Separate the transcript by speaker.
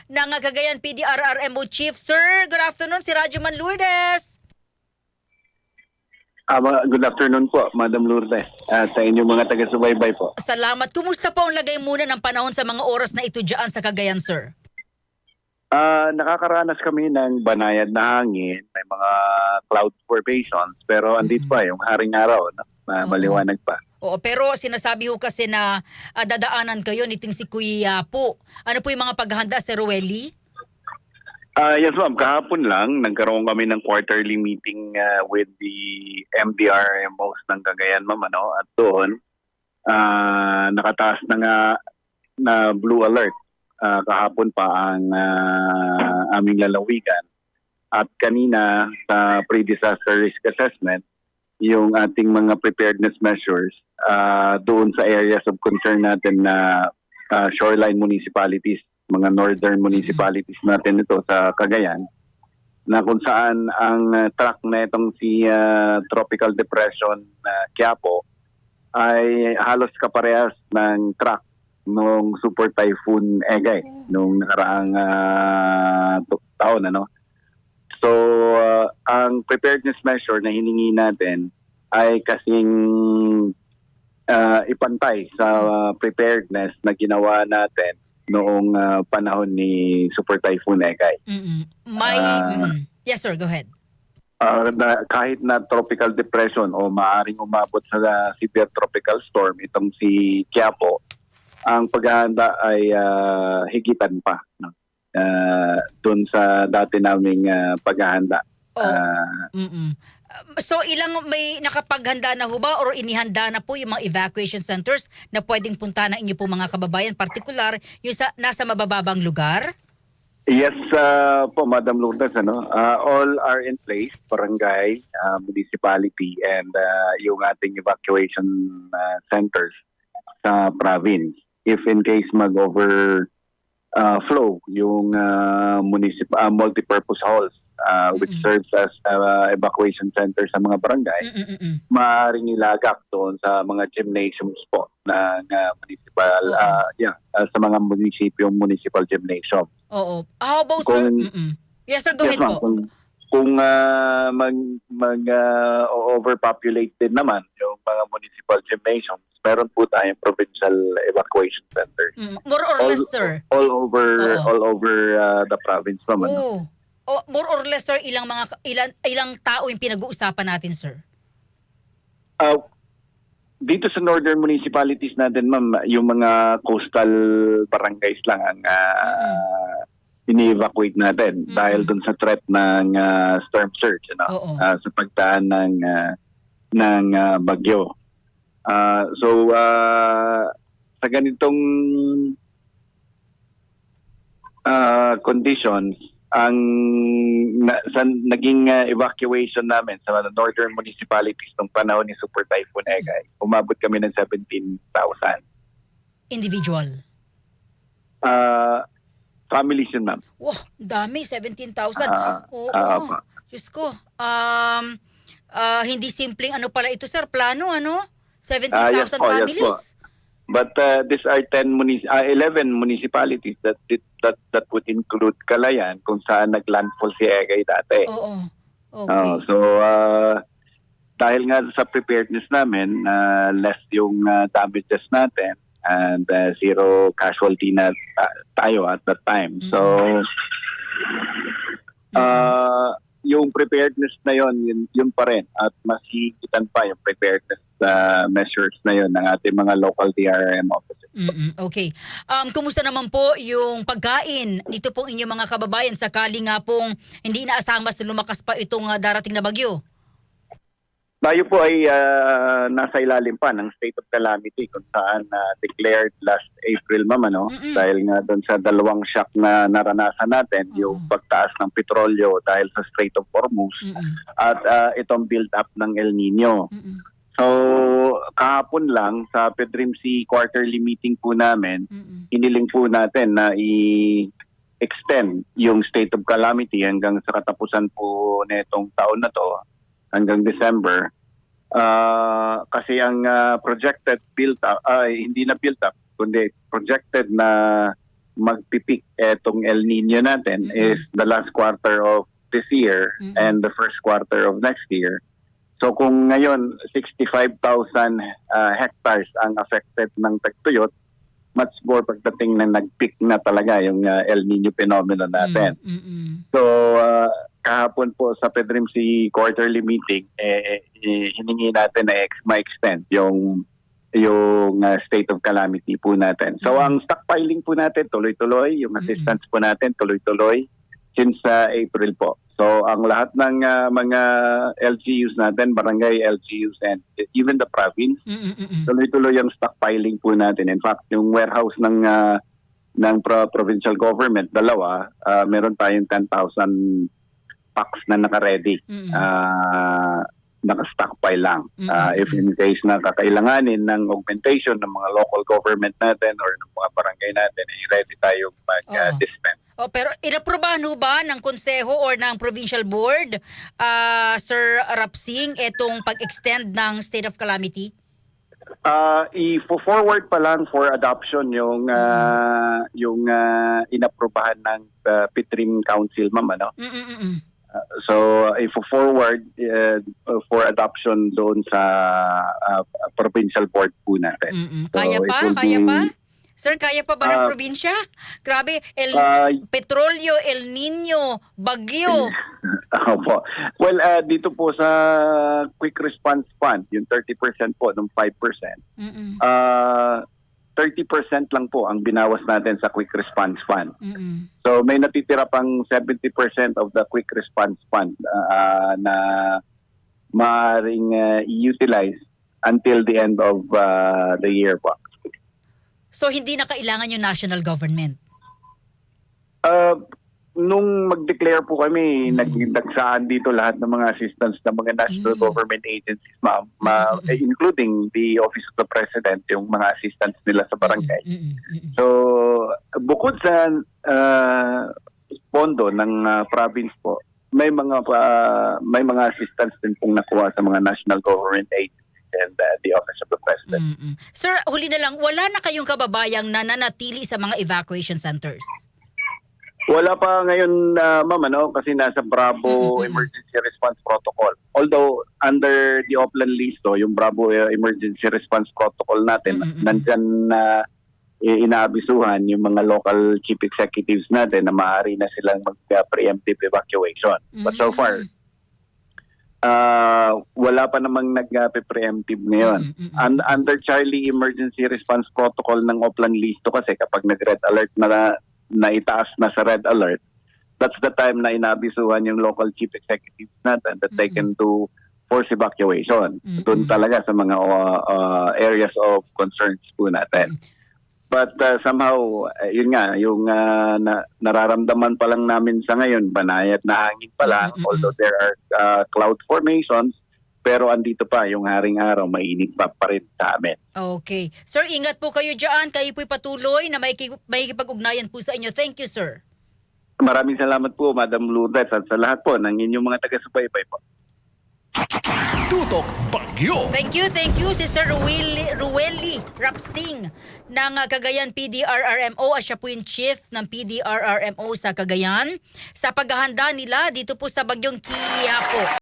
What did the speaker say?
Speaker 1: ng Cagayan PDRRMO Chief. Sir, good afternoon, si Rajuman Lourdes.
Speaker 2: Good afternoon po, Madam Lourdes, at sa inyong mga taga-subaybay po.
Speaker 1: Salamat. Kumusta po ang lagay muna ng panahon sa mga oras na ito dyan sa Cagayan, sir?
Speaker 2: Nakakaranas kami ng banayad na hangin, may mga cloud formations, pero andito pa yung haring araw, no? Maliwanag pa.
Speaker 1: Oo, pero sinasabi ho kasi na dadaanan kayo niting si Kuya po. Ano po yung mga paghahanda, Sir Rueli?
Speaker 2: Yes ma'am, kahapon lang nagkaroon kami ng quarterly meeting with the MDRMOs ng Cagayan ma'am, ano? At doon, nakataas na nga na blue alert. Kahapon pa ang aming lalawigan. At kanina sa pre-disaster risk assessment, yung ating mga preparedness measures doon sa areas of concern natin na shoreline municipalities, mga northern municipalities natin ito sa Cagayan, na kung saan ang track na itong si Tropical Depression Quiapo ay halos kaparehas ng track nung Super Typhoon Egay nung nakaraang taon, ano. So ang preparedness measure na hiningi natin ay kasing ipantay sa preparedness na ginawa natin noong panahon ni Super Typhoon Egay.
Speaker 1: Yes sir, go ahead.
Speaker 2: Kahit na tropical depression o maaring umabot sa severe tropical storm itong si Quiapo, ang paghahanda ay higitan pa, no? Doon sa dati naming paghahanda.
Speaker 1: So may nakapaghanda na ho ba or inihanda na po yung mga evacuation centers na pwedeng punta na inyo po mga kababayan, partikular yung nasa mabababang lugar?
Speaker 2: Yes po, Madam Lourdes, ano? All are in place, barangay, municipality, and yung ating evacuation centers sa province. If in case mag-overflow yung multipurpose halls which serves as evacuation center sa mga barangay, maaaring ilagak doon sa mga gymnasiums po ng municipal, sa mga municipal gymnasium.
Speaker 1: Oo. How about sir? Yes sir, go ahead po.
Speaker 2: Kung overpopulate din naman yung mga municipal gymnasiums, meron po tayong provincial evacuation centers.
Speaker 1: More or less, sir?
Speaker 2: All over the province naman.
Speaker 1: More or less, sir, ilang tao yung pinag-uusapan natin, sir?
Speaker 2: Dito sa northern municipalities natin, ma'am, yung mga coastal barangays lang ang ini-evacuate natin dahil dun sa threat ng storm surge, sa pagdaan ng bagyo. So sa ganitong conditions, ang naging evacuation namin sa northern municipalities nung panahon ni Super Typhoon Egay, umabot kami ng 17,000.
Speaker 1: Individual?
Speaker 2: Families yun, ma'am.
Speaker 1: Wow, dami, 17,000. Diyos ko. Hindi simpleng ano pala ito, sir, plano, ano? 17,000 families?
Speaker 2: Yes po. But these are 11 municipalities that would include Calayan, kung saan naglandfall si Egay dati.
Speaker 1: Okay.
Speaker 2: So dahil nga sa preparedness namin, less yung damages natin and zero casualty na tayo at that time. So yung preparedness na yun pa rin, at mas higitan pa yung preparedness measures na yun ng ating mga local DRRM officers.
Speaker 1: Okay. Kumusta naman po yung pagkain nito pong inyong mga kababayan sakali nga pong hindi inaasahang mas lumakas pa itong darating na bagyo?
Speaker 2: Tayo po ay nasa ilalim pa ng state of calamity kung saan declared last April, ma'am, ano? Dahil nga doon sa dalawang shock na naranasan natin, yung pagtaas ng petrolyo dahil sa Strait of Hormuz at itong build-up ng El Nino. So kahapon lang sa PDRMC quarterly meeting po namin, hiniling po natin na i-extend yung state of calamity hanggang sa katapusan po nitong taon na to, hanggang December, kasi ang projected build up ay hindi na build up kundi projected na magpipik etong El Nino natin is the last quarter of this year and the first quarter of next year. So kung ngayon 65,000 hectares ang affected ng tagtuyot, much more pagdating na nag-peak na talaga yung El Nino phenomenon natin. So kahapon po sa PEDRIMC quarterly meeting, hiningi natin na ma-extend yung state of calamity po natin. So ang stockpiling po natin tuloy-tuloy, yung assistance po natin tuloy-tuloy since April po. So ang lahat ng mga LGUs natin, barangay LGUs and even the province, tuloy-tuloy yung stockpiling po natin. In fact, yung warehouse ng provincial government, dalawa, meron tayong 10,000 packs na naka-ready. Naka-stockpile lang. If in case na kakailanganin ng augmentation ng mga local government natin or ng mga barangay natin, ready tayong mag-dispense.
Speaker 1: Pero inaprobahan ho ba ng konseho or ng provincial board, Sir Rapsing, itong pag-extend ng state of calamity?
Speaker 2: I-forward pa lang for adoption yung inaprobahan ng PITRIM Council, ma'am, ano? So, i-forward for adoption doon sa provincial board po natin.
Speaker 1: Kaya
Speaker 2: So,
Speaker 1: pa? Kaya pa? Sir, kaya pa ba ng probinsya? Grabe, petrolyo, El Nino, bagyo.
Speaker 2: Opo. Well, dito po sa Quick Response Fund, yung 30% po, ng 5%, 30% lang po ang binawas natin sa Quick Response Fund. So may natitira pang 70% of the Quick Response Fund na maaaring i-utilize until the end of the year po.
Speaker 1: So hindi na kailangan yung national government?
Speaker 2: Nung mag-declare po kami, nagdagsaan dito lahat ng mga assistance ng mga national government agencies, ma'am, including the Office of the President, yung mga assistance nila sa barangay. So, bukod sa pondo ng province po, may mga assistance din pong nakuha sa mga national government agencies and the Office of the President.
Speaker 1: Sir, huli na lang, wala na kayong kababayang nananatili sa mga evacuation centers?
Speaker 2: Wala pa ngayon, ma'am, ano, kasi nasa Bravo Emergency Response Protocol. Although, under the Oplan Listo, yung Bravo Emergency Response Protocol natin, nandyan na inaabisuhan yung mga local chief executives natin na maaari na silang mag-preemptive evacuation. But so far, wala pa namang nag-preemptive ngayon. Under Charlie Emergency Response Protocol ng Oplan Listo kasi kapag nag-red alert na itaas na sa red alert, that's the time na inabisuhan yung local chief executives natin that they can do force evacuation. Doon talaga sa mga areas of concerns po natin. But somehow, yun nga, yung nararamdaman pa lang namin sa ngayon, banayad na hangin pa lang, although there are cloud formations, pero andito pa yung haring araw, mainit pa rin sa amin.
Speaker 1: Okay. Sir, ingat po kayo dyan. Kayo po'y patuloy na makikipag-ugnayan po sa inyo. Thank you, sir.
Speaker 2: Maraming salamat po, Madam Lourdes, at sa lahat po ng inyong mga taga-subaybay po.
Speaker 3: Tutok Bagyo.
Speaker 1: Thank you. Si Sir Rueli Rapsing ng Cagayan PDRRMO at siya po yung chief ng PDRRMO sa Cagayan sa paghahanda nila dito po sa bagyong Quiapo.